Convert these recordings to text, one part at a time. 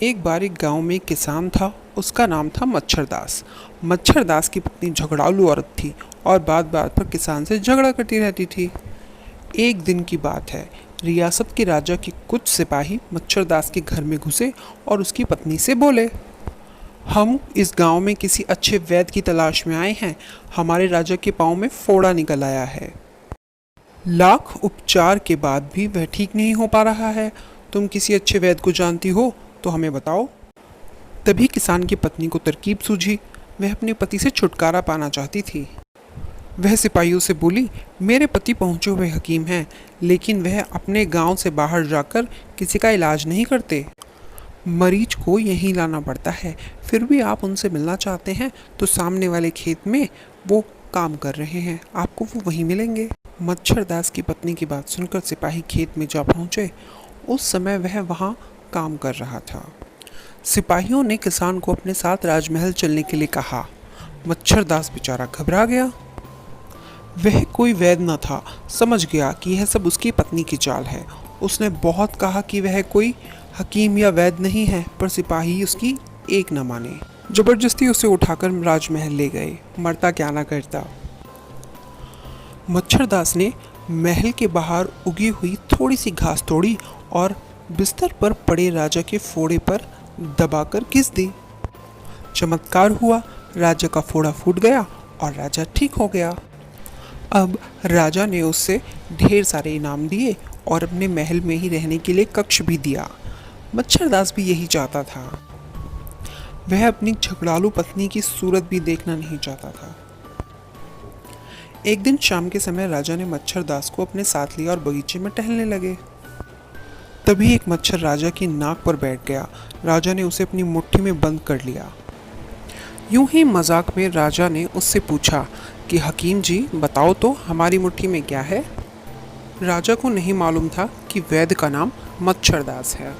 एक बार एक गांव में एक किसान था। उसका नाम था मच्छरदास। मच्छरदास की पत्नी झगड़ालू औरत थी और बात बात पर किसान से झगड़ा करती रहती थी। एक दिन की बात है, रियासत के राजा के कुछ सिपाही मच्छरदास के घर में घुसे और उसकी पत्नी से बोले, हम इस गांव में किसी अच्छे वैद्य की तलाश में आए हैं। हमारे राजा के पाँव में फोड़ा निकल आया है। लाख उपचार के बाद भी वह ठीक नहीं हो पा रहा है। तुम किसी अच्छे वैद्य को जानती हो तो हमें बताओ। तभी किसान की पत्नी को तरकीब सूझी। वह अपने पति से छुटकारा पाना चाहती थी। वह सिपाहियों से बोली, मेरे पति पहुंचे हुए हकीम हैं, लेकिन वह अपने गांव से बाहर जाकर किसी का इलाज नहीं करते। मरीज को यहीं लाना पड़ता है। फिर भी आप उनसे मिलना चाहते हैं तो सामने वाले खेत में वो काम कर रहे हैं, आपको वो वहीं मिलेंगे। मच्छरदास की पत्नी की बात सुनकर सिपाही खेत में जा पहुंचे। उस समय वह वहां काम कर रहा था। सिपाहियों ने किसान को अपने साथ राजमहल चलने के लिए कहा। मच्छरदास बेचारा घबरा गया। वह कोई वैद्य न था। समझ गया कि यह सब उसकी पत्नी की चाल है। उसने बहुत कहा कि वह कोई हकीम या वैद्य नहीं है, पर सिपाही उसकी एक न माने। जबरदस्ती उसे उठाकर राजमहल ले गए। मरता क्या ना करता। मच्छरदास ने महल के बाहर उगी हुई थोड़ी सी घास तोड़ी और बिस्तर पर पड़े राजा के फोड़े पर दबाकर घिस दी। चमत्कार हुआ, राजा का फोड़ा फूट गया और राजा ठीक हो गया। अब राजा ने उससे ढेर सारे इनाम दिए और अपने महल में ही रहने के लिए कक्ष भी दिया। मच्छरदास भी यही चाहता था। वह अपनी झगड़ालू पत्नी की सूरत भी देखना नहीं चाहता था। एक दिन शाम के समय राजा ने मच्छरदास को अपने साथ लिया और बगीचे में टहलने लगे। तभी एक मच्छर राजा की नाक पर बैठ गया। राजा ने उसे अपनी मुट्ठी में बंद कर लिया। यूं ही मजाक में राजा ने उससे पूछा कि हकीम जी बताओ तो हमारी मुट्ठी में क्या है। राजा को नहीं मालूम था कि वैद्य का नाम मच्छरदास है।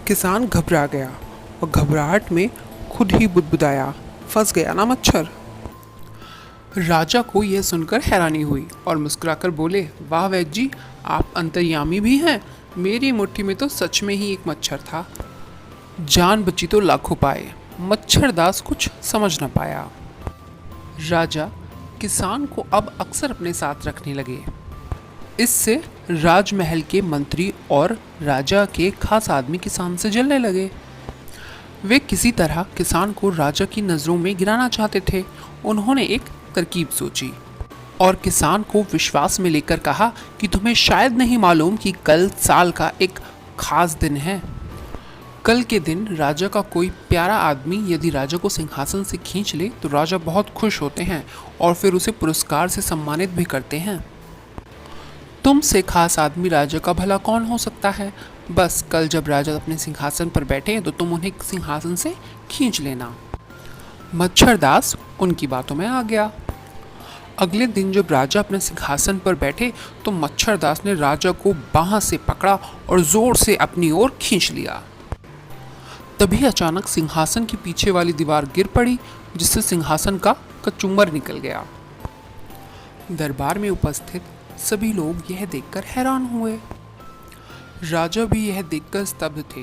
किसान घबरा गया और घबराहट में खुद ही बुदबुदाया, फंस गया ना मच्छर। राजा को यह सुनकर हैरानी हुई और मुस्कुराकर बोले, वाह वैद्य जी, आप अंतर्यामी भी हैं। मेरी मुट्ठी में तो सच में ही एक मच्छर था। जान बची तो लाखों पाए। मच्छरदास कुछ समझ न पाया। राजा किसान को अब अक्सर अपने साथ रखने लगे। इससे राजमहल के मंत्री और राजा के खास आदमी किसान से जलने लगे। वे किसी तरह किसान को राजा की नज़रों में गिराना चाहते थे। उन्होंने एक तरकीब सोची और किसान को विश्वास में लेकर कहा कि तुम्हें शायद नहीं मालूम कि कल साल का एक खास दिन है। कल के दिन राजा का कोई प्यारा आदमी यदि राजा को सिंहासन से खींच ले तो राजा बहुत खुश होते हैं और फिर उसे पुरस्कार से सम्मानित भी करते हैं। तुमसे खास आदमी राजा का भला कौन हो सकता है। बस कल जब राजा अपने सिंहासन पर बैठे तो तुम उन्हें सिंहासन से खींच लेना। मच्छरदास उनकी बातों में आ गया। अगले दिन जब राजा अपने सिंहासन पर बैठे तो मच्छरदास ने राजा को बांह से पकड़ा और जोर से अपनी ओर खींच लिया। तभी अचानक सिंहासन के पीछे वाली दीवार गिर पड़ी, जिससे सिंहासन का कचूमर निकल गया। दरबार में उपस्थित सभी लोग यह देखकर हैरान हुए। राजा भी यह देखकर स्तब्ध थे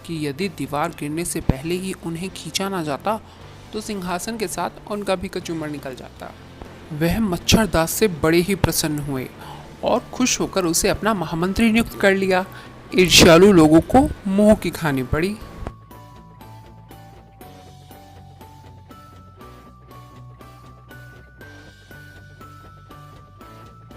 कि यदि दीवार गिरने से पहले ही उन्हें खींचा ना जाता तो सिंहासन के साथ उनका भी कचूमर निकल जाता। वह मच्छरदास से बड़े ही प्रसन्न हुए और खुश होकर उसे अपना महामंत्री नियुक्त कर लिया। ईर्ष्यालु लोगों को मुंह की खानी पड़ी।